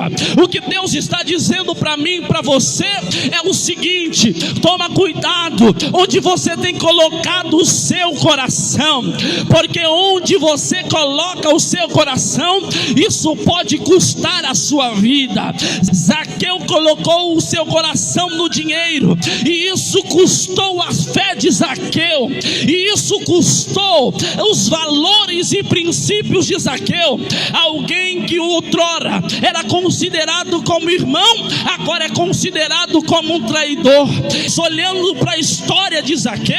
expectativa. O que Deus está dizendo para mim, para você, é o seguinte: toma cuidado onde você tem colocado o seu coração, porque onde você coloca o seu coração, isso pode custar a sua vida. Zaqueu colocou o seu coração no dinheiro, e isso custou a fé de Zaqueu, e isso custou os valores e princípios de Zaqueu. Alguém que outrora era considerado como irmão, agora é considerado como um traidor. Olhando para a história de Zaqueu,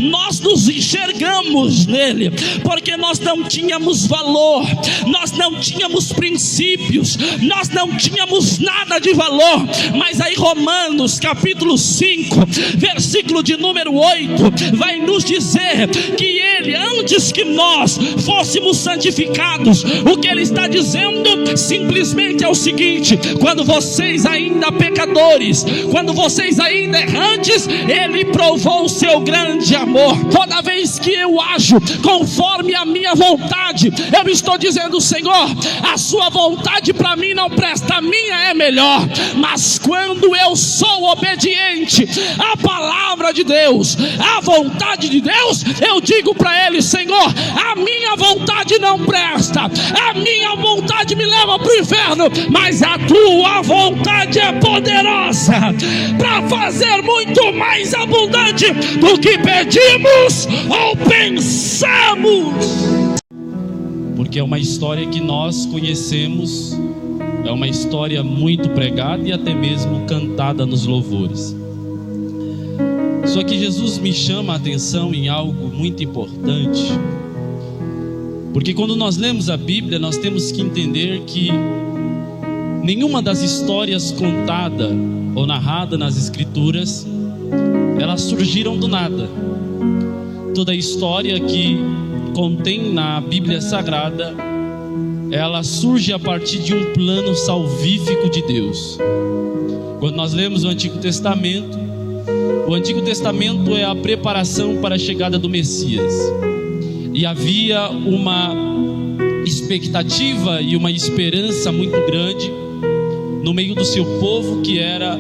nós nos enxergamos nele, porque nós não tínhamos valor, nós não tínhamos princípios, nós não tínhamos nada de valor. Mas aí Romanos capítulo 5, versículo de número 8, vai nos dizer que ele, antes que nós fôssemos santificados, o que ele está dizendo simplesmente é o seguinte: quando vocês ainda pecadores, quando vocês ainda errantes, ele provou o seu grande amor. Toda vez que eu ajo conforme a minha vontade, eu estou dizendo: Senhor, a sua vontade para mim não presta, a minha é melhor. Mas quando eu sou obediente à palavra de Deus, à vontade de Deus, eu digo para ele: Senhor, a minha vontade não presta, a minha vontade me leva para o inferno, mas a tua vontade é poderosa para fazer muito mais abundante do que pedimos ou pensamos. Porque é uma história que nós conhecemos, é uma história muito pregada e até mesmo cantada nos louvores. Só que Jesus me chama a atenção em algo muito importante, porque quando nós lemos a Bíblia, nós temos que entender que nenhuma das histórias contada ou narrada nas Escrituras, elas surgiram do nada. Toda história que contém na Bíblia Sagrada, ela surge a partir de um plano salvífico de Deus. Quando nós lemos o Antigo Testamento é a preparação para a chegada do Messias, e havia uma expectativa e uma esperança muito grande no meio do seu povo, que era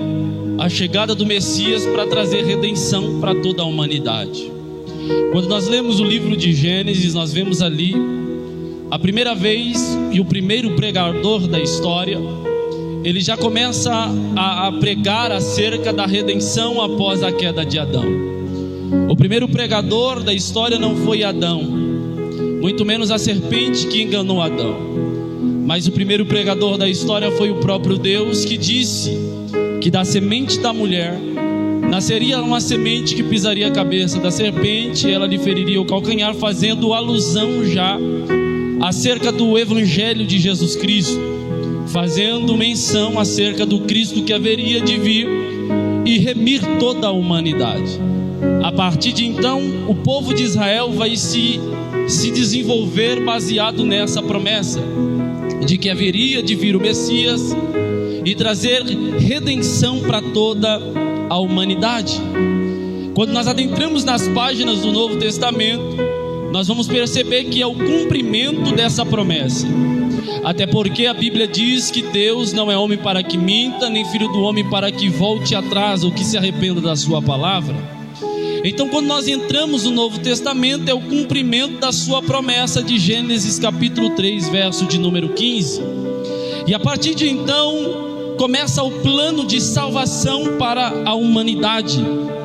a chegada do Messias para trazer redenção para toda a humanidade. Quando nós lemos o livro de Gênesis, nós vemos ali a primeira vez, e o primeiro pregador da história, ele já começa a pregar acerca da redenção após a queda de Adão. O primeiro pregador da história não foi Adão, muito menos a serpente que enganou Adão, mas o primeiro pregador da história foi o próprio Deus, que disse que da semente da mulher nasceria uma semente que pisaria a cabeça da serpente, ela lhe feriria o calcanhar, fazendo alusão já acerca do Evangelho de Jesus Cristo, fazendo menção acerca do Cristo que haveria de vir e remir toda a humanidade. A partir de então, o povo de Israel vai se desenvolver baseado nessa promessa de que haveria de vir o Messias e trazer redenção para toda a humanidade. Quando nós adentramos nas páginas do Novo Testamento, nós vamos perceber que é o cumprimento dessa promessa. Até porque a Bíblia diz que Deus não é homem para que minta, nem filho do homem para que volte atrás ou que se arrependa da sua palavra. Então, quando nós entramos no Novo Testamento, é o cumprimento da sua promessa de Gênesis capítulo 3, verso de número 15. E a partir de então, começa o plano de salvação para a humanidade,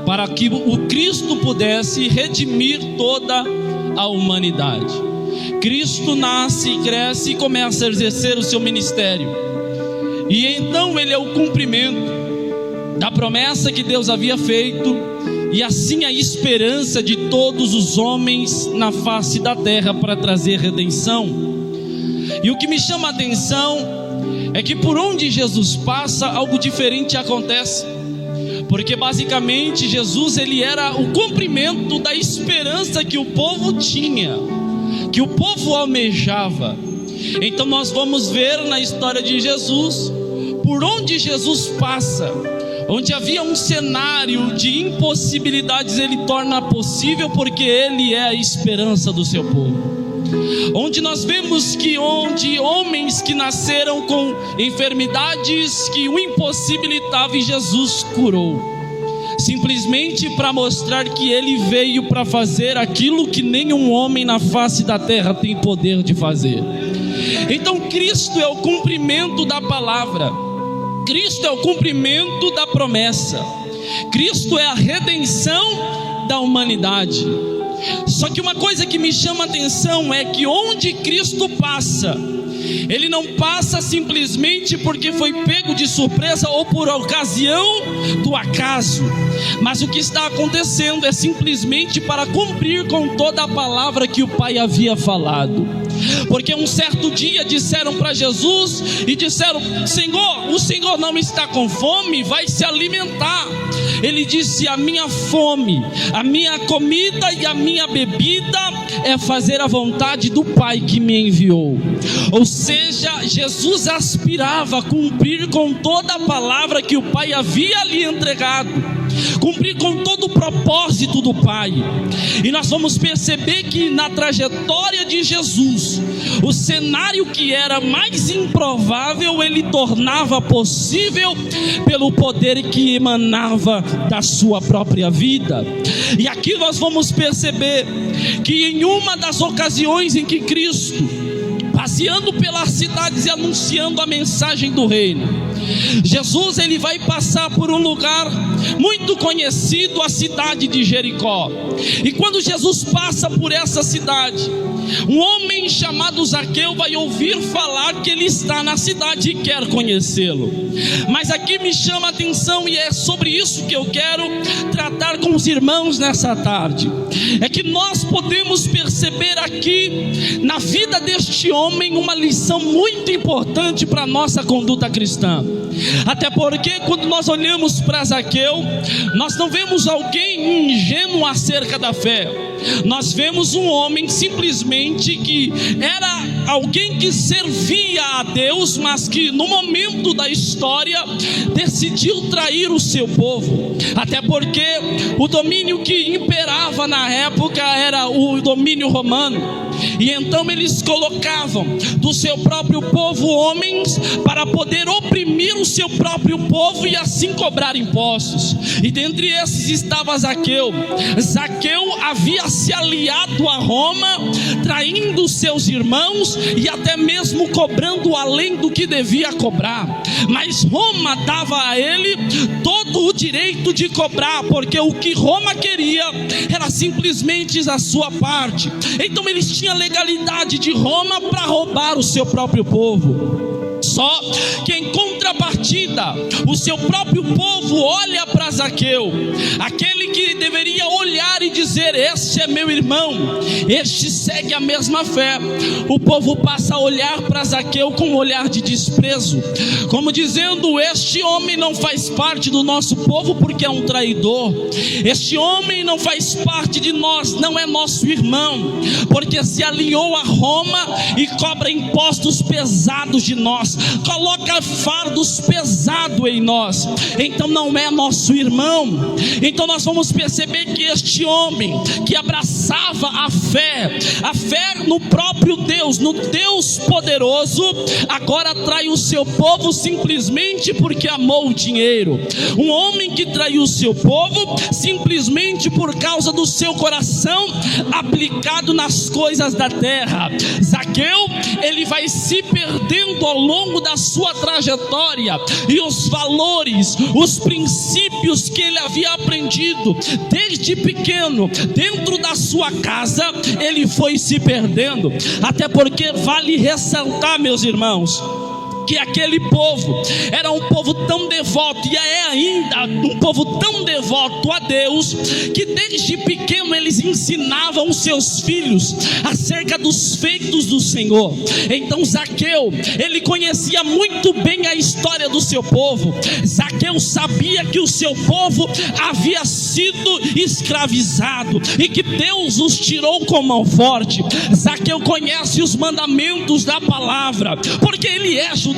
para que o Cristo pudesse redimir toda a humanidade. Cristo nasce, cresce e começa a exercer o seu ministério. E então ele é o cumprimento da promessa que Deus havia feito, e assim a esperança de todos os homens na face da terra para trazer redenção. E o que me chama a atenção é que por onde Jesus passa, algo diferente acontece. Porque basicamente Jesus, ele era o cumprimento da esperança que o povo tinha, que o povo almejava. Então nós vamos ver na história de Jesus, por onde Jesus passa, onde havia um cenário de impossibilidades, ele torna possível, porque ele é a esperança do seu povo. onde nós vemos que onde homens que nasceram com enfermidades que o impossibilitava, e Jesus curou, simplesmente para mostrar que ele veio para fazer aquilo que nenhum homem na face da terra tem poder de fazer. Então Cristo é o cumprimento da palavra, Cristo é o cumprimento da promessa, Cristo é a redenção da humanidade. Só que uma coisa que me chama a atenção é que onde Cristo passa, ele não passa simplesmente porque foi pego de surpresa ou por ocasião do acaso, mas o que está acontecendo é simplesmente para cumprir com toda a palavra que o Pai havia falado. Porque um certo dia disseram para Jesus e disseram: Senhor, o Senhor não está com fome? Vai se alimentar. Ele disse: a minha fome, a minha comida e a minha bebida é fazer a vontade do Pai que me enviou. Ou seja, Jesus aspirava a cumprir com toda a palavra que o Pai havia lhe entregado, cumprir com todo o propósito do Pai. E nós vamos perceber que na trajetória de Jesus, o cenário que era mais improvável, ele tornava possível pelo poder que emanava da sua própria vida. E aqui nós vamos perceber que em uma das ocasiões em que Cristo, passeando pelas cidades e anunciando a mensagem do reino, Jesus ele vai passar por um lugar muito conhecido, a cidade de Jericó. E quando Jesus passa por essa cidade, um homem chamado Zaqueu vai ouvir falar que ele está na cidade e quer conhecê-lo. Mas aqui me chama a atenção, e é sobre isso que eu quero tratar com os irmãos nessa tarde, é que nós podemos perceber aqui na vida deste homem uma lição muito importante para a nossa conduta cristã. Até porque quando nós olhamos para Zaqueu, nós não vemos alguém ingênuo acerca da fé. Nós vemos um homem simplesmente que era alguém que servia a Deus, mas que no momento da história decidiu trair o seu povo. Até porque o domínio que imperava na época era o domínio romano. E então eles colocavam do seu próprio povo homens para poder oprimir o seu próprio povo e assim cobrar impostos. E dentre esses estava Zaqueu. Zaqueu havia se aliado a Roma, traindo seus irmãos e até mesmo cobrando além do que devia cobrar. Mas Roma dava a ele todo o direito de cobrar, porque o que Roma queria era simplesmente a sua parte. Então eles tinham legalidade de Roma para roubar o seu próprio povo. Só que em contrapartida, o seu próprio povo olha para Zaqueu, aquele que deveria olhar e dizer: este é meu irmão, este segue a mesma fé. O povo passa a olhar para Zaqueu com um olhar de desprezo, como dizendo: este homem não faz parte do nosso povo porque é um traidor. Este homem não faz parte de nós, não é nosso irmão, porque se alinhou a Roma e cobra impostos pesados de nós, coloca fardos pesados em nós, então não é nosso irmão. Então nós vamos perceber que este homem que abraçava a fé no próprio Deus, no Deus poderoso, agora trai o seu povo simplesmente porque amou o dinheiro. Um homem que traiu o seu povo simplesmente por causa do seu coração aplicado nas coisas da terra. Zaqueu, ele vai se perdendo ao longo da sua trajetória, e os valores, os princípios que ele havia aprendido desde pequeno dentro da sua casa, ele foi se perdendo. Até porque vale ressaltar, meus irmãos, que aquele povo era um povo tão devoto, e é ainda um povo tão devoto a Deus, que desde pequeno eles ensinavam os seus filhos acerca dos feitos do Senhor. Então Zaqueu, ele conhecia muito bem a história do seu povo. Zaqueu sabia que o seu povo havia sido escravizado e que Deus os tirou com mão forte. Zaqueu conhece os mandamentos da palavra, porque ele é judeu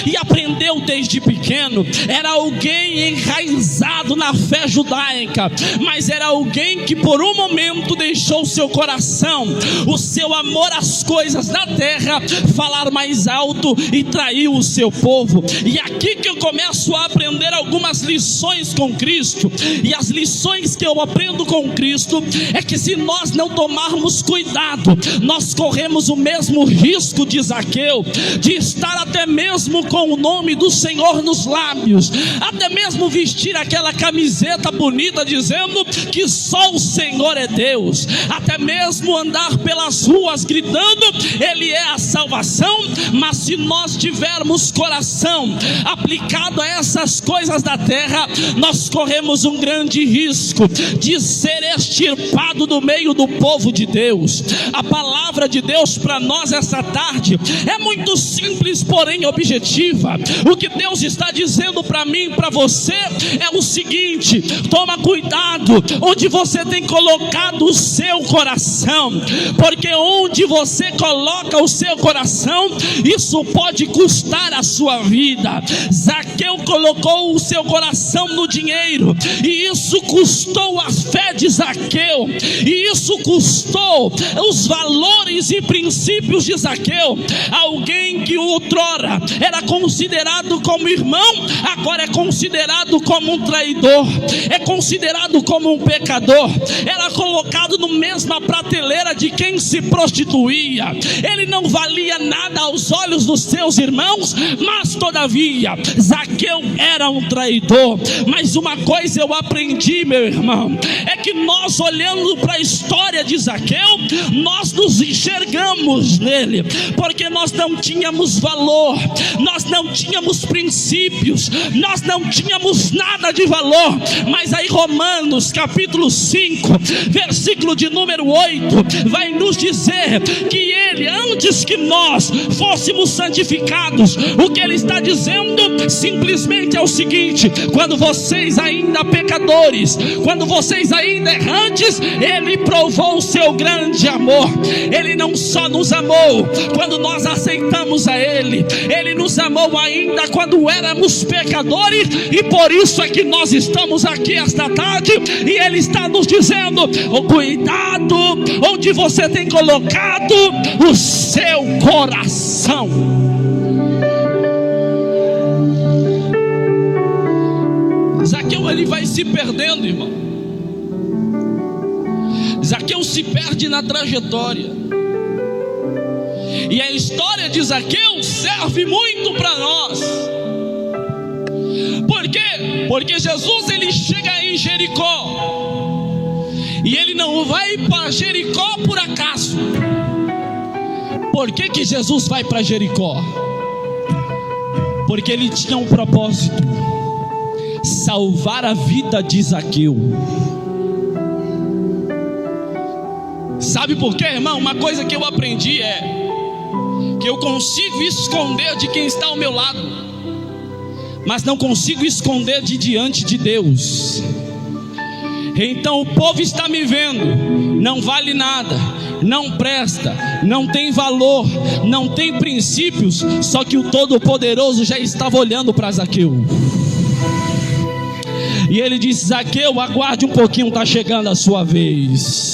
e aprendeu desde pequeno. pequeno, era alguém enraizado na fé judaica, mas era alguém que por um momento deixou seu coração, o seu amor às coisas da terra, falar mais alto e traiu o seu povo. E aqui que eu começo a aprender algumas lições com Cristo, e as lições que eu aprendo com Cristo é que se nós não tomarmos cuidado, nós corremos o mesmo risco de Zaqueu, de estar até mesmo com o nome do Senhor nos lábios, até mesmo vestir aquela camiseta bonita dizendo que só o Senhor é Deus, até mesmo andar pelas ruas gritando Ele é a salvação. Mas se nós tivermos coração aplicado a essas coisas da terra, nós corremos um grande risco de ser extirpado do meio do povo de Deus. A palavra de Deus para nós essa tarde é muito simples, porém objetiva. O que Deus está dizendo para mim e para você é o seguinte: toma cuidado onde você tem colocado o seu coração, porque onde você coloca o seu coração, isso pode custar a sua vida. Zaqueu colocou o seu coração no dinheiro, e isso custou a fé de Zaqueu, e isso custou os valores e princípios de Zaqueu. Alguém que outrora era considerado como irmão, agora é considerado como um traidor, é considerado como um pecador, era colocado na mesma prateleira de quem se prostituía. Ele não valia nada aos olhos dos seus irmãos, mas todavia Zaqueu era um traidor. Mas uma coisa eu aprendi, meu irmão, é que nós, olhando para a história de Zaqueu, nós nos enxergamos nele, porque nós não tínhamos valor, nós não tínhamos princípios, nós não tínhamos nada de valor. Mas aí Romanos capítulo 5, versículo de número 8, vai nos dizer que ele, antes que nós fôssemos santificados, o que ele está dizendo simplesmente é o seguinte: quando vocês ainda pecadores, quando vocês ainda errantes, ele provou o seu grande amor. Ele não só nos amou quando nós aceitamos a ele, ele nos amou ainda quando éramos pecadores, e por isso é que nós estamos aqui esta tarde, e ele está nos dizendo: cuidado onde você tem colocado o seu coração. Zaqueu, ele vai se perdendo, irmão. Zaqueu se perde na trajetória, e a história de Zaqueu serve muito para nós. Por quê? Porque Jesus, ele chega em Jericó, e ele não vai para Jericó por acaso. Por que Jesus vai para Jericó? Porque ele tinha um propósito: salvar a vida de Zaqueu. Sabe por quê, irmão? Uma coisa que eu aprendi é que eu consigo esconder de quem está ao meu lado, mas não consigo esconder de diante de Deus. Então o povo está me vendo, não vale nada, não presta, não tem valor, não tem princípios. Só que o Todo-Poderoso já estava olhando para Zaqueu, e ele disse: Zaqueu, aguarde um pouquinho, está chegando a sua vez.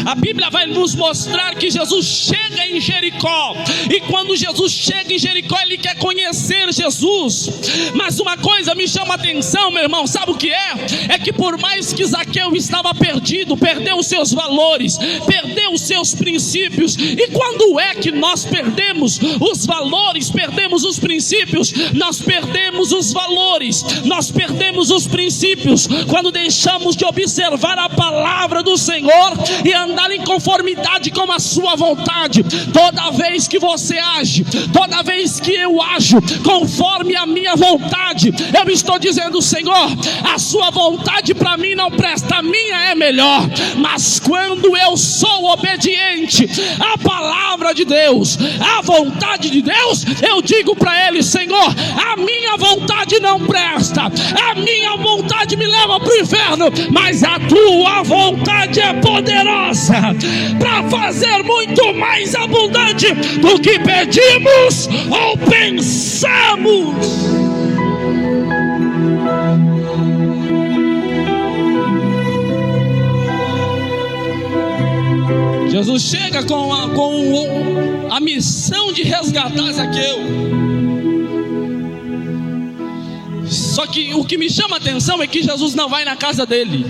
A Bíblia vai nos mostrar que Jesus chega em Jericó, e quando Jesus chega em Jericó, ele quer conhecer Jesus. Mas uma coisa me chama a atenção, meu irmão, sabe o que é? É que por mais que Zaqueu estava perdido, perdeu os seus valores, perdeu os seus princípios. E quando é que nós perdemos os valores, perdemos os princípios? Nós perdemos os valores, nós perdemos os princípios quando deixamos de observar a palavra do Senhor e andar em conformidade com a sua vontade. Toda vez que você age, toda vez que eu ajo conforme a minha vontade, eu estou dizendo: Senhor, a sua vontade para mim não presta, a minha é melhor. Mas quando eu sou obediente à palavra de Deus, à vontade de Deus, eu digo para ele: Senhor, a minha vontade não presta, a minha vontade me leva para o inferno, mas a tua vontade é poderosa para fazer muito mais abundante do que pedimos ou pensamos. Jesus chega com a missão de resgatar Zaqueu. Só que o que me chama a atenção é que Jesus não vai na casa dele.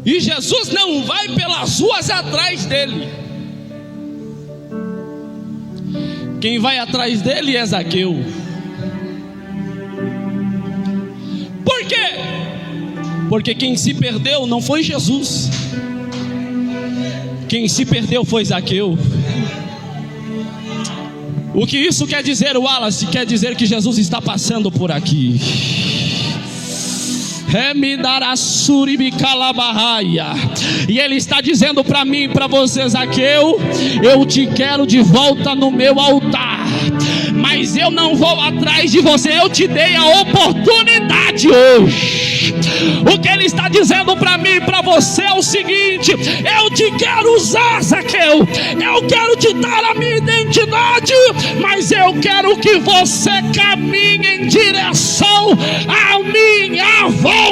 E Jesus não vai pelas ruas atrás dele. Quem vai atrás dele é Zaqueu. Por quê? Porque quem se perdeu não foi Jesus. Quem se perdeu foi Zaqueu. O que isso quer dizer, Wallace? Quer dizer que Jesus está passando por aqui. E Ele está dizendo para mim e para você: Zaqueu, eu te quero de volta no meu altar, mas eu não vou atrás de você. Eu te dei a oportunidade hoje. O que Ele está dizendo para mim e para você é o seguinte: eu te quero usar, Zaqueu. Eu quero te dar a minha identidade, mas eu quero que você caminhe em direção à minha vontade.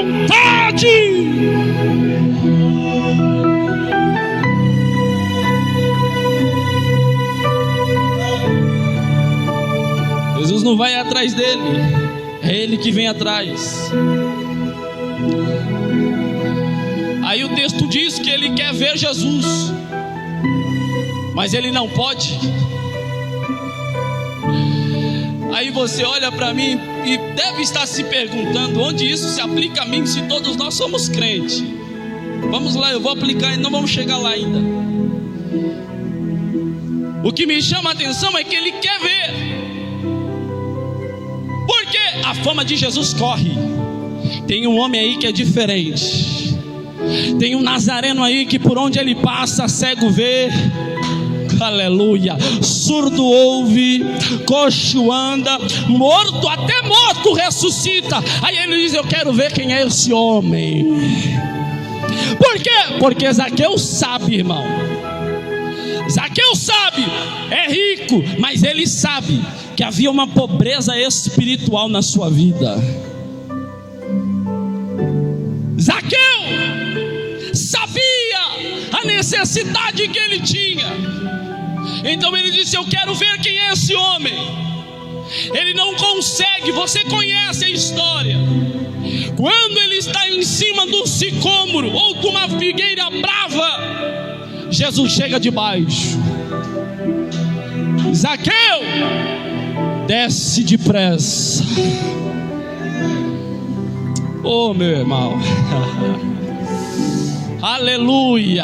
Jesus não vai atrás dele, é ele que vem atrás. Aí o texto diz que ele quer ver Jesus, mas ele não pode. Aí você olha para mim e deve estar se perguntando: onde isso se aplica a mim, se todos nós somos crentes? Vamos lá, eu vou aplicar e não vamos chegar lá ainda. O que me chama a atenção é que ele quer ver, porque a fama de Jesus corre. Tem um homem aí que é diferente. Tem um nazareno aí que por onde ele passa, cego vê, aleluia, surdo ouve, coxo anda, morto, até morto ressuscita. Aí ele diz: eu quero ver quem é esse homem. Por quê? Porque Zaqueu sabe, irmão. Zaqueu sabe, é rico, mas ele sabe que havia uma pobreza espiritual na sua vida. Zaqueu sabia a necessidade que ele tinha. Então ele disse: eu quero ver quem é esse homem. Ele não consegue, você conhece a história. Quando ele está em cima do sicômoro ou de uma figueira brava, Jesus chega de baixo. Zaqueu, desce depressa. Oh, meu irmão, aleluia.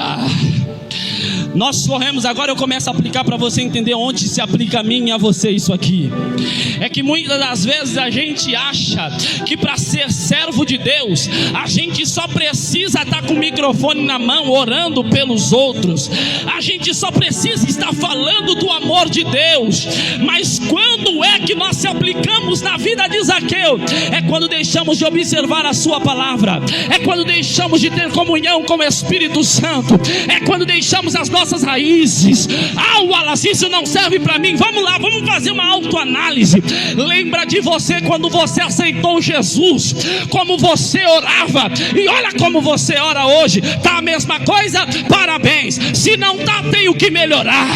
Nós corremos agora, eu começo a aplicar para você entender onde se aplica a mim e a você isso aqui. É que muitas das vezes a gente acha que para ser servo de Deus, a gente só precisa estar com o microfone na mão, orando pelos outros. A gente só precisa estar falando do amor de Deus. Mas quando é que nós se aplicamos na vida de Zaqueu? É quando deixamos de observar a sua palavra. É quando deixamos de ter comunhão com o Espírito Santo. É quando deixamos as nossas raízes. Wallace, isso não serve para mim. Vamos lá, vamos fazer uma autoanálise. Lembra de você quando você aceitou Jesus, como você orava, e olha como você ora hoje. Tá a mesma coisa? Parabéns. Se não tá, tem o que melhorar.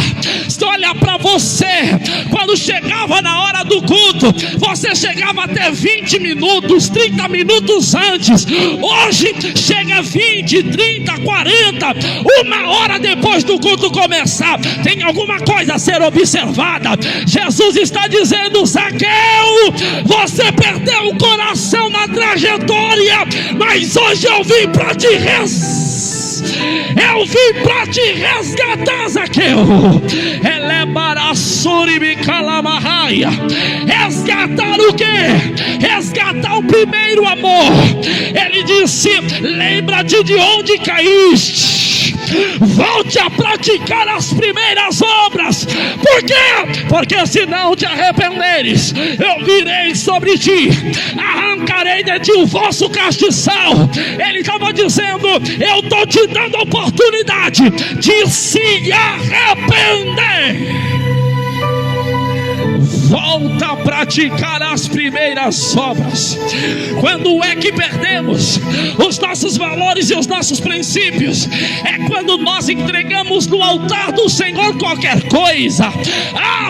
Se olhar para você, quando chegava na hora do culto, você chegava até 20 minutos, 30 minutos antes. Hoje chega 20, 30, 40, uma hora depois do culto começar. Tem alguma coisa a ser observada. Jesus está dizendo: Zaqueu, você perdeu o coração na trajetória, mas hoje eu vim para te resgatar, Zaqueu. Resgatar o quê? Resgatar o primeiro amor. Ele disse: lembra-te de onde caíste, volte a praticar as primeiras obras. Por quê? Porque se não te arrependeres, eu virei sobre ti, arrancarei de ti o vosso castiçal. Ele estava dizendo: eu estou te dando a oportunidade de se arrepender. Volta a praticar as primeiras obras. Quando é que perdemos os nossos valores e os nossos princípios? É quando nós entregamos no altar do Senhor qualquer coisa.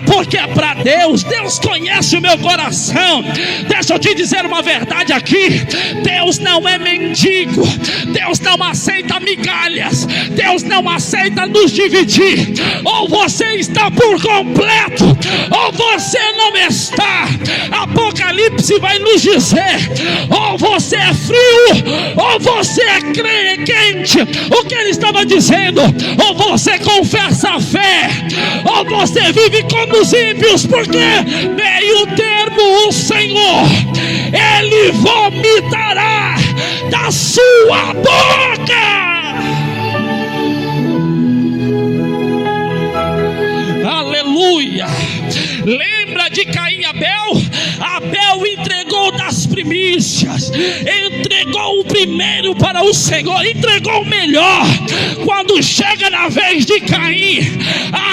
Porque é para Deus. Deus conhece o meu coração. Deixa eu te dizer uma verdade aqui: Deus não é mendigo. Deus não aceita migalhas. Deus não aceita nos dividir. Ou você está por completo, ou você não está. Apocalipse vai nos dizer: ou você é frio, ou você é quente. O que ele estava dizendo? Ou você confessa a fé, ou você vive como os ímpios, porque meio termo o Senhor, ele vomitará da sua boca. Aleluia. Lembra de Caim e Abel? Abel entregou das primícias, entregou o primeiro para o Senhor, entregou o melhor. Quando chega na vez de Caim,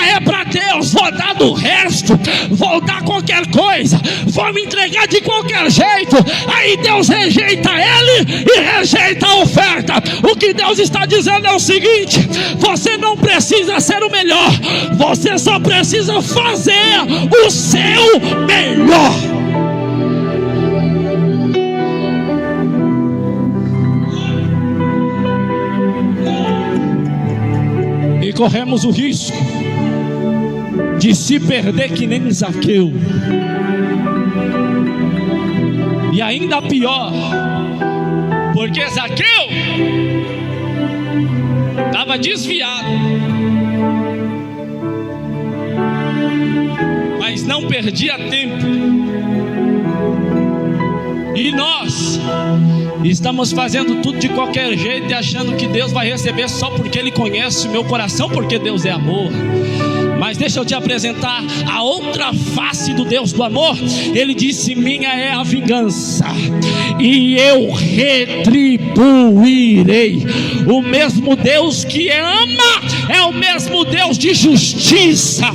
é para Deus, vou dar do resto, vou dar qualquer coisa, vou me entregar de qualquer jeito. Aí Deus rejeita ele e rejeita a oferta. O que Deus está dizendo é o seguinte: você não precisa ser o melhor, você só precisa fazer o seu melhor. E corremos o risco de se perder que nem Zaqueu. E ainda pior, porque Zaqueu estava desviado, mas não perdia tempo. E nós estamos fazendo tudo de qualquer jeito e achando que Deus vai receber só porque Ele conhece o meu coração, porque Deus é amor. Mas deixa eu te apresentar a outra face do Deus do amor. Ele disse: minha é a vingança e eu retribuirei. O mesmo Deus que ama é o mesmo Deus de justiça.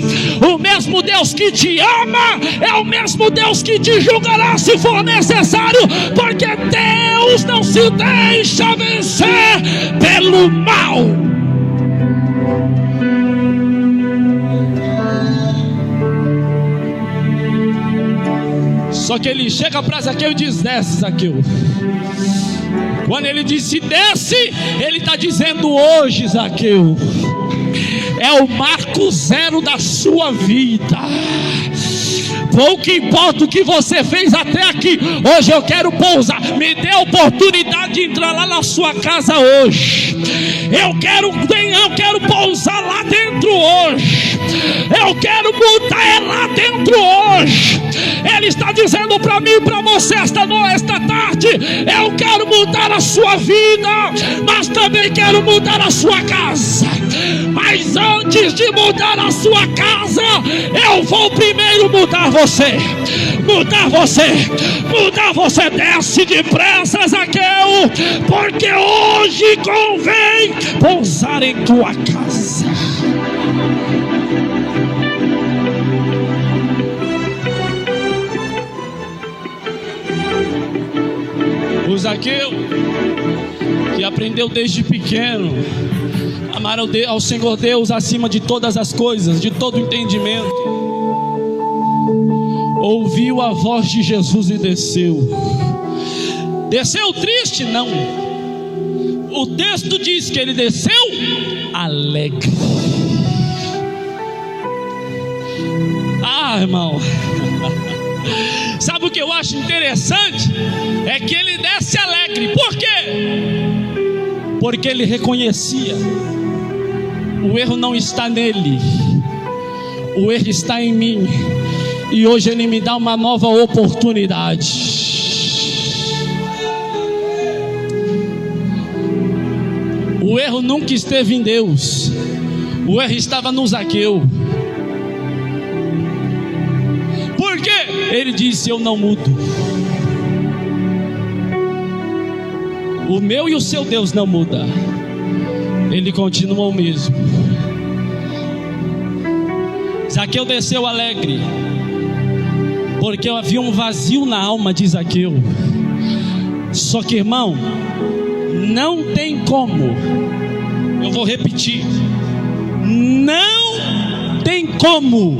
O mesmo Deus que te ama é o mesmo Deus que te julgará se for necessário, porque Deus não se deixa vencer pelo mal. Só que ele chega para Zaqueu e diz: desce, Zaqueu. Quando ele disse desce, ele está dizendo: hoje, Zaqueu, é o marco zero da sua vida. Pouco importa o que você fez até aqui, hoje eu quero pousar. Me dê a oportunidade de entrar lá na sua casa hoje. Eu quero pousar lá dentro hoje. Eu quero botar lá dentro hoje. Ele está dizendo para mim e para você esta tarde: eu quero mudar a sua vida, mas também quero mudar a sua casa. Mas antes de mudar a sua casa, eu vou primeiro mudar você. Mudar você. Desce depressa, Zaqueu, porque hoje convém pousar em tua casa. O Zaqueu, que aprendeu desde pequeno amar ao Senhor Deus acima de todas as coisas, de todo entendimento, ouviu a voz de Jesus e desceu. Desceu triste? Não. O texto diz que ele desceu alegre. Irmão, sabe o que eu acho interessante? É que ele desce alegre. Por quê? Porque ele reconhecia: o erro não está nele, o erro está em mim. E hoje Ele me dá uma nova oportunidade. O erro nunca esteve em Deus, o erro estava no Zaqueu. Por quê? Ele disse: eu não mudo. O meu e o seu Deus não muda. Ele continua o mesmo. Zaqueu desceu alegre. porque havia um vazio na alma de Zaqueu. Só que, irmão, não tem como, eu vou repetir, não tem como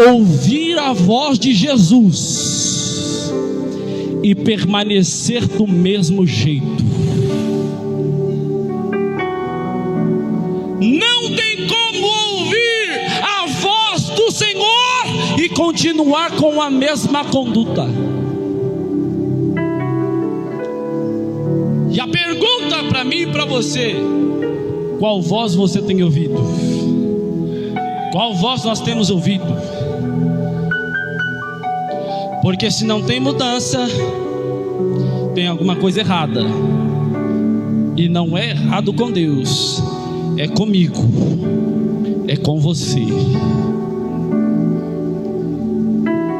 ouvir a voz de Jesus e permanecer do mesmo jeito. Não tem como ouvir a voz do Senhor e continuar com a mesma conduta. E a pergunta para mim e para você: qual voz você tem ouvido? Qual voz nós temos ouvido? Porque se não tem mudança, tem alguma coisa errada. E não é errado com Deus, é comigo, é com você.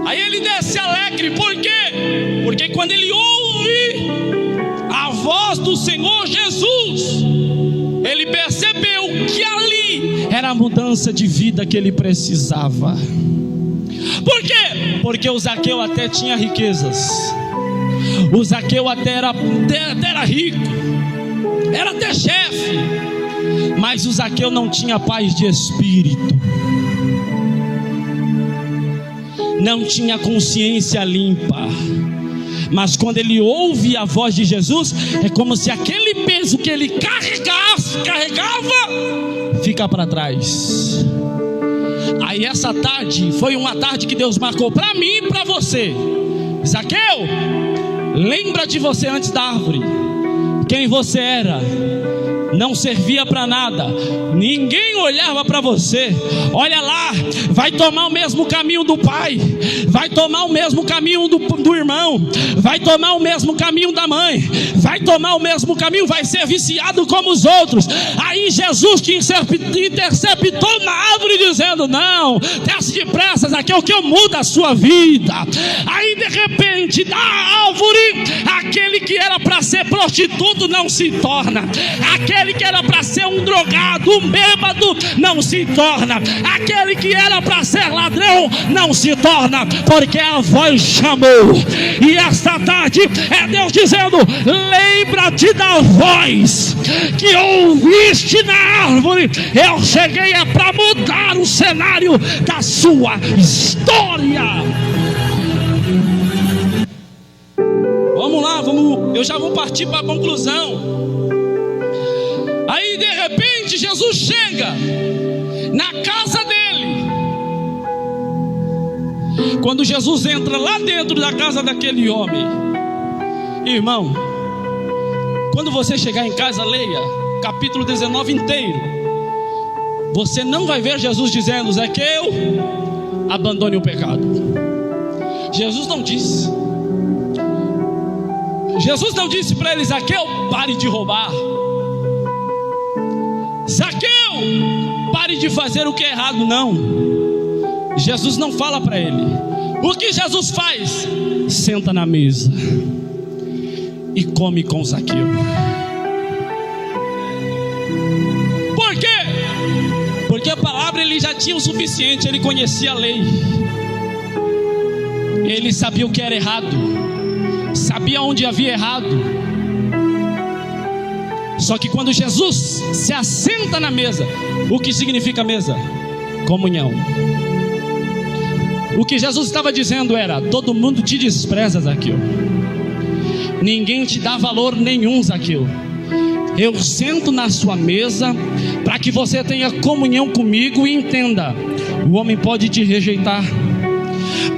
Aí ele desce alegre, por quê? Porque quando ele ouve a voz do Senhor Jesus, ele percebeu que ali era a mudança de vida que ele precisava. Por quê? Porque o Zaqueu até tinha riquezas, o Zaqueu até era rico, era até chefe, mas o Zaqueu não tinha paz de espírito, não tinha consciência limpa. Mas quando ele ouve a voz de Jesus, é como se aquele peso que ele carregava fica para trás. Aí essa tarde foi uma tarde que Deus marcou para mim e para você. Zaqueu, lembra de você antes da árvore, quem você era. Não servia para nada, ninguém olhava para você. Olha lá, vai tomar o mesmo caminho do pai, vai tomar o mesmo caminho do irmão, vai tomar o mesmo caminho da mãe, vai tomar o mesmo caminho, vai ser viciado como os outros. Aí Jesus te interceptou na árvore dizendo: não, desce depressa, aqui é o que eu mudo a sua vida. Aí de repente da árvore, aquele que era para ser prostituto não se torna, aquele que era para ser um drogado, um bêbado, não se torna, aquele que era para ser ladrão, não se torna, porque a voz chamou. E esta tarde é Deus dizendo: lembra-te da voz que ouviste na árvore. Eu cheguei para mudar o cenário da sua história. Vamos lá, eu já vou partir para a conclusão. Aí de repente Jesus chega na casa dele. Quando Jesus entra lá dentro da casa daquele homem, irmão, quando você chegar em casa, leia capítulo 19 inteiro. Você não vai ver Jesus dizendo: Zaqueu, abandone o pecado. Jesus não disse. Jesus não disse para ele: Zaqueu, pare de roubar. Zaqueu, pare de fazer o que é errado. Não, Jesus não fala para ele. O que Jesus faz? Senta na mesa e come com Zaqueu. Por quê? Porque a palavra ele já tinha o suficiente. Ele conhecia a lei, ele sabia o que era errado, sabia onde havia errado. Só que quando Jesus se assenta na mesa, o que significa mesa? Comunhão. O que Jesus estava dizendo era: todo mundo te despreza, Zaqueu, ninguém te dá valor nenhum, Zaqueu. Eu sento na sua mesa para que você tenha comunhão comigo. E entenda, o homem pode te rejeitar,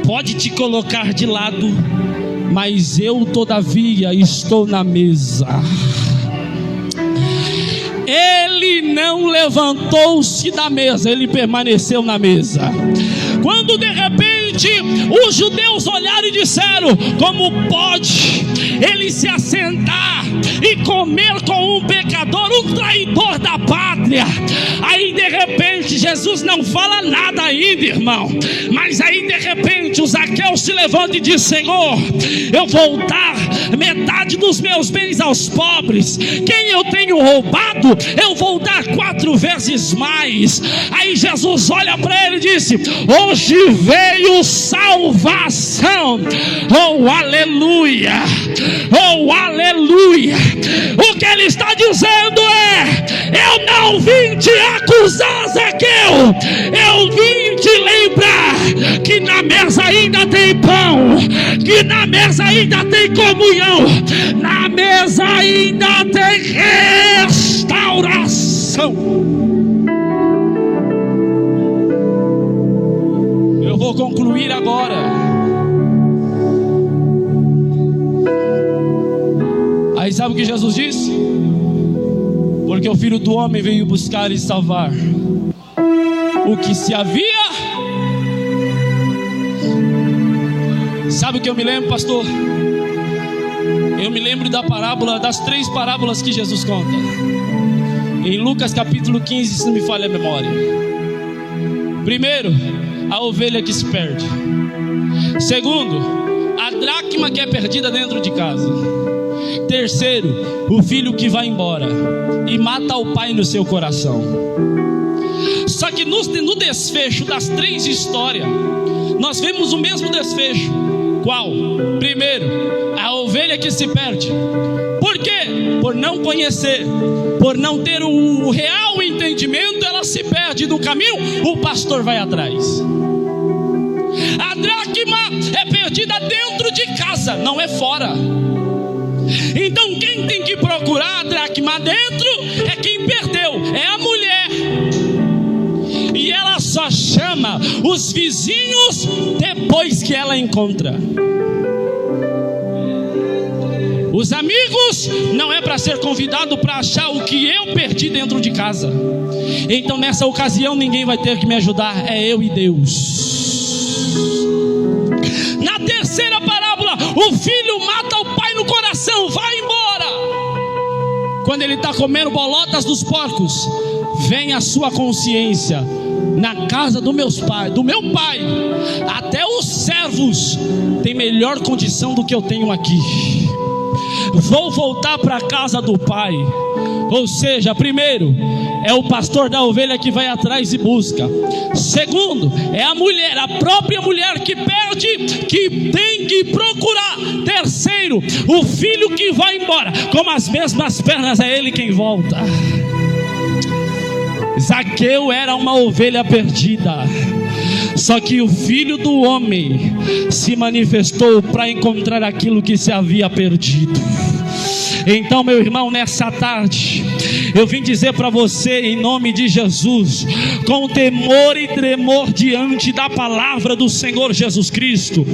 pode te colocar de lado, mas eu todavia estou na mesa. Ele não levantou-se da mesa, ele permaneceu na mesa. Quando de repente os judeus olharam e disseram: como pode ele se assentar e comer com um pecador, um traidor da pátria? Aí de repente Jesus não fala nada ainda, irmão, mas aí de repente o Zaqueu se levanta e diz: Senhor, eu vou dar metade dos meus bens aos pobres. Quem eu tenho roubado, eu vou dar 4 vezes mais. Aí Jesus olha para ele e disse: hoje veio salvação. Oh, aleluia! Oh, aleluia! O que ele está dizendo é: eu não vim te acusar, Zaqueu, eu vim te lembrar que na mesa ainda tem pão, que na mesa ainda tem comunhão, na mesa ainda tem restauração. Eu vou concluir agora. Aí sabe o que Jesus disse? Porque o Filho do Homem veio buscar e salvar o que se havia. Sabe o que eu me lembro, pastor? Eu me lembro da parábola, das 3 parábolas que Jesus conta em Lucas capítulo 15, se não me falha a memória. Primeiro, a ovelha que se perde. Segundo, a dracma que é perdida dentro de casa. Terceiro, o filho que vai embora e mata o pai no seu coração. Só que no desfecho das 3 histórias, nós vemos o mesmo desfecho. Qual? Primeiro, a ovelha que se perde. Por quê? Por não conhecer, por não ter um real entendimento, ela se perde no caminho, o pastor vai atrás. A dracma é perdida dentro de casa, não é fora. Então quem tem que procurar a dracma dentro é quem perdeu, é a mulher. E ela só chama os vizinhos depois que ela encontra. Os amigos não é para ser convidado para achar o que eu perdi dentro de casa. Então nessa ocasião ninguém vai ter que me ajudar, é eu e Deus. Na terceira parábola, o filho mata o pai no coração, vai embora. Quando ele está comendo bolotas dos porcos, vem a sua consciência: na casa do meu pai, até os servos têm melhor condição do que eu tenho aqui. Vou voltar para a casa do pai. Ou seja, primeiro, é o pastor da ovelha que vai atrás e busca. Segundo, é a mulher, a própria mulher que perde, que tem que procurar. Terceiro, o filho que vai embora, com as mesmas pernas é ele quem volta. Zaqueu era uma ovelha perdida, só que o Filho do Homem se manifestou para encontrar aquilo que se havia perdido. Então, meu irmão, nessa tarde eu vim dizer para você, em nome de Jesus, com temor e tremor diante da palavra do Senhor Jesus Cristo,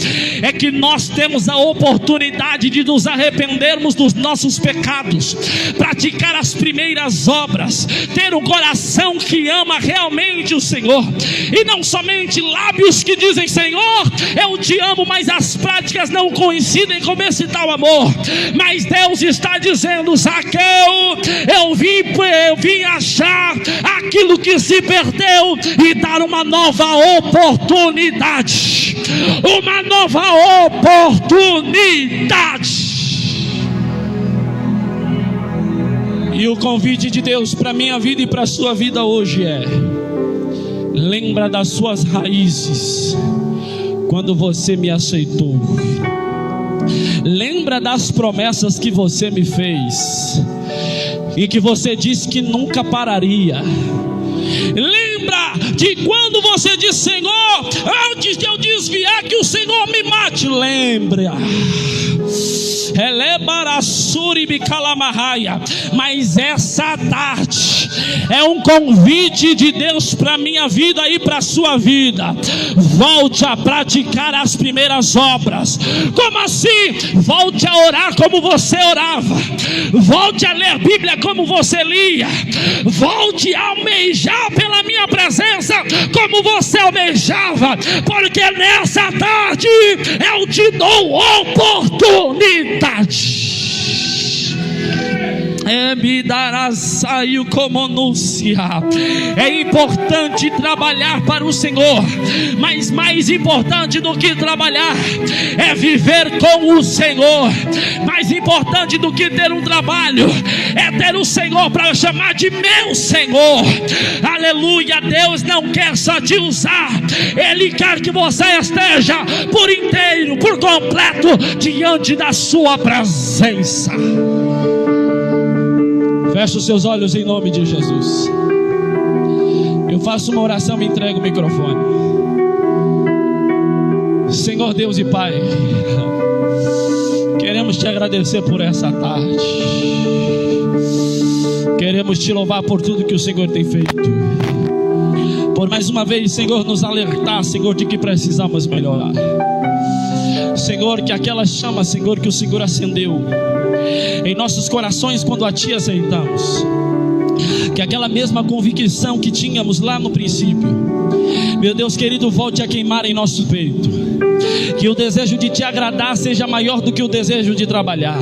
é que nós temos a oportunidade de nos arrependermos dos nossos pecados, praticar as primeiras obras, ter um coração que ama realmente o Senhor, e não somente lábios que dizem: Senhor, eu te amo, mas as práticas não coincidem com esse tal amor. Mas Deus está dizendo: Zaqueu, eu vim achar aquilo que se perdeu e dar uma nova oportunidade. Uma nova oportunidade. E o convite de Deus para a minha vida e para a sua vida hoje é: lembra das suas raízes quando você me aceitou. Lembra das promessas que você me fez e que você disse que nunca pararia. Lembra de quando você disse: Senhor, antes de eu desviar, que o Senhor me mate. Lembra. Mas essa tarde é um convite de Deus para a minha vida e para a sua vida. Volte a praticar as primeiras obras. Como assim? Volte a orar como você orava. Volte a ler Bíblia como você lia. Volte a almejar pela minha presença como você almejava. Porque nessa tarde eu te dou oportunidade. É importante trabalhar para o Senhor, mas mais importante do que trabalhar é viver com o Senhor. Mais importante do que ter um trabalho é ter o Senhor para chamar de meu Senhor. Aleluia. Deus não quer só te usar, Ele quer que você esteja por inteiro, por completo diante da sua presença. Feche os seus olhos em nome de Jesus. Eu faço uma oração, me entrego o microfone. Senhor Deus e Pai, queremos te agradecer por essa tarde. Queremos te louvar por tudo que o Senhor tem feito. Por mais uma vez, Senhor, nos alertar, Senhor, de que precisamos melhorar. Senhor, que aquela chama, Senhor, que o Senhor acendeu em nossos corações quando a Ti aceitamos, que aquela mesma convicção que tínhamos lá no princípio, meu Deus querido, volte a queimar em nosso peito. Que o desejo de te agradar seja maior do que o desejo de trabalhar,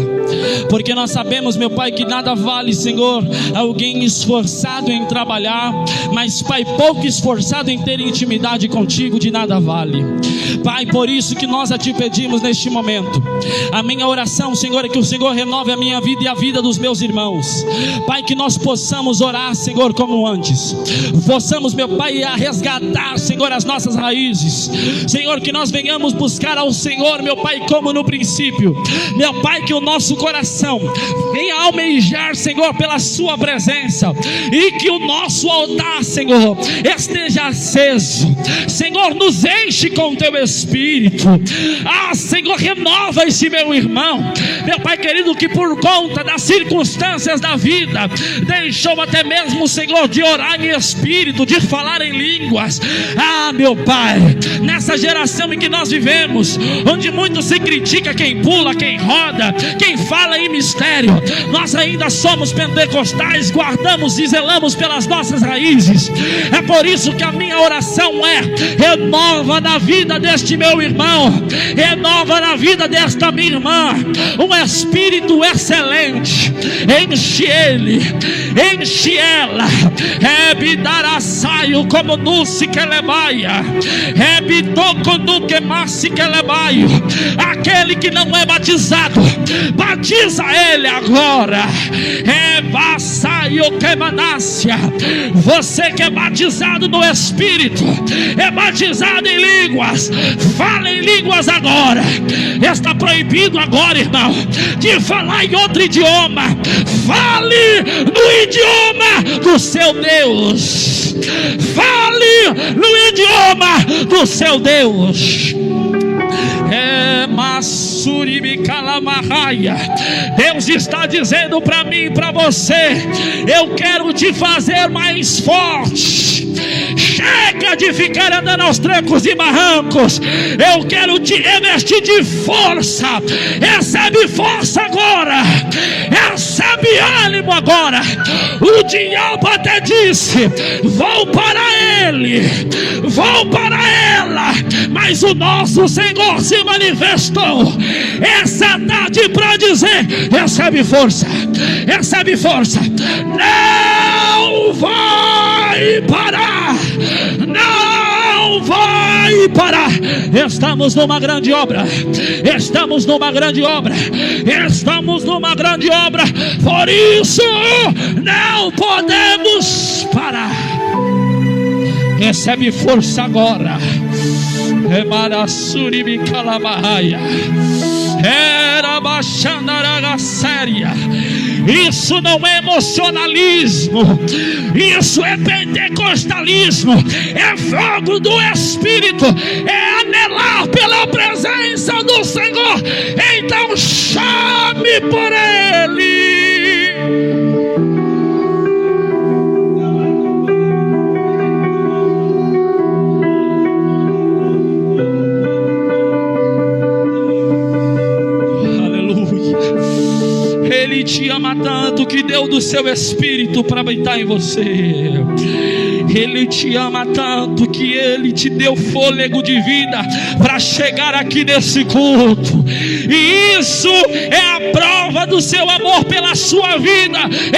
porque nós sabemos, meu Pai, que nada vale, Senhor, alguém esforçado em trabalhar, mas, Pai, pouco esforçado em ter intimidade contigo, de nada vale. Pai, por isso que nós a Ti pedimos neste momento. A minha oração, Senhor, é que o Senhor renove a minha vida e a vida dos meus irmãos. Pai, que nós possamos orar, Senhor, como antes. Possamos, meu Pai, a resgatar, Senhor, as nossas raízes. Senhor, que nós venhamos buscar ao Senhor, meu Pai, como no princípio. Meu Pai, que o nosso coração venha almejar, Senhor, pela Sua presença, e que o nosso altar, Senhor, esteja aceso. Senhor, nos enche com Teu Espírito. Senhor, renova esse meu irmão, meu Pai querido, que por conta das circunstâncias da vida deixou até mesmo, Senhor, de orar em espírito, de falar em línguas. Meu Pai, nessa geração em que nós vivemos, onde muito se critica quem pula, quem roda, quem fala em mistério, nós ainda somos pentecostais, guardamos e zelamos pelas nossas raízes. É por isso que a minha oração é: renova na vida deste meu irmão, renova na vida desta minha irmã um espírito excelente. Enche ele, enche ela. Ebidarasaio como nusi que lebaia, ebitoco no que massi que lebaio. Aquele que não é batizado, batiza ele agora. Ebasaio que manácia. Você que é batizado no Espírito, é batizado em línguas, fala em línguas agora. Está proibido agora, irmão, de falar em outro idioma. Fale no idioma do seu Deus. Fale no idioma do seu Deus. Deus está dizendo para mim e para você: eu quero te fazer mais forte. Chega de ficar andando aos trancos e barrancos. Eu quero te revestir de força. Recebe força agora. Recebe ânimo agora. O diabo até disse: vou para ele, vou para ela, mas o nosso Senhor se manifestou essa tarde para dizer: recebe força, recebe força. Não vai parar, não vai parar. Estamos numa grande obra, estamos numa grande obra, estamos numa grande obra. Por isso não podemos parar. Recebe força agora. Emarassuribi calamaia. Era baixandaraga séria. Isso não é emocionalismo, isso é pentecostalismo, é fogo do Espírito, é anelar pela presença do Senhor. Então chame por Ele. Ele te ama tanto que deu do seu Espírito para habitar em você. Ele te ama tanto que Ele te deu fôlego de vida para chegar aqui nesse culto. E isso é a prova do seu amor pela sua vida.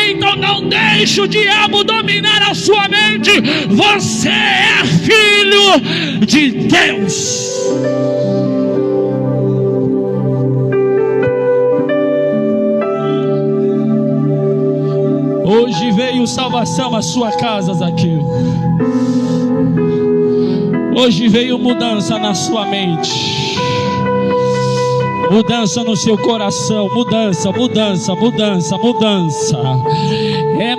Então não deixe o diabo dominar a sua mente. Você é filho de Deus. Hoje veio salvação à sua casa, Zaqueu. Hoje veio mudança na sua mente, mudança no seu coração, mudança. É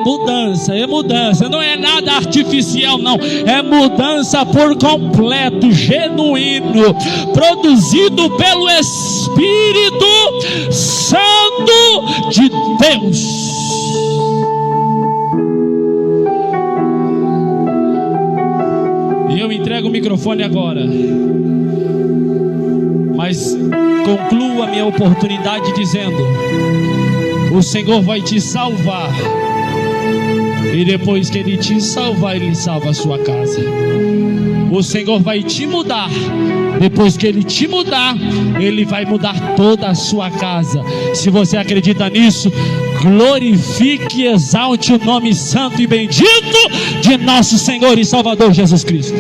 mudança, não é nada artificial, não. É mudança por completo, genuíno, produzido pelo Espírito Santo de Deus. Eu entrego o microfone agora, mas concluo a minha oportunidade dizendo: o Senhor vai te salvar, e depois que Ele te salvar, Ele salva a sua casa. O Senhor vai te mudar, depois que Ele te mudar, Ele vai mudar toda a sua casa. Se você acredita nisso, glorifique e exalte o nome santo e bendito de nosso Senhor e Salvador Jesus Cristo.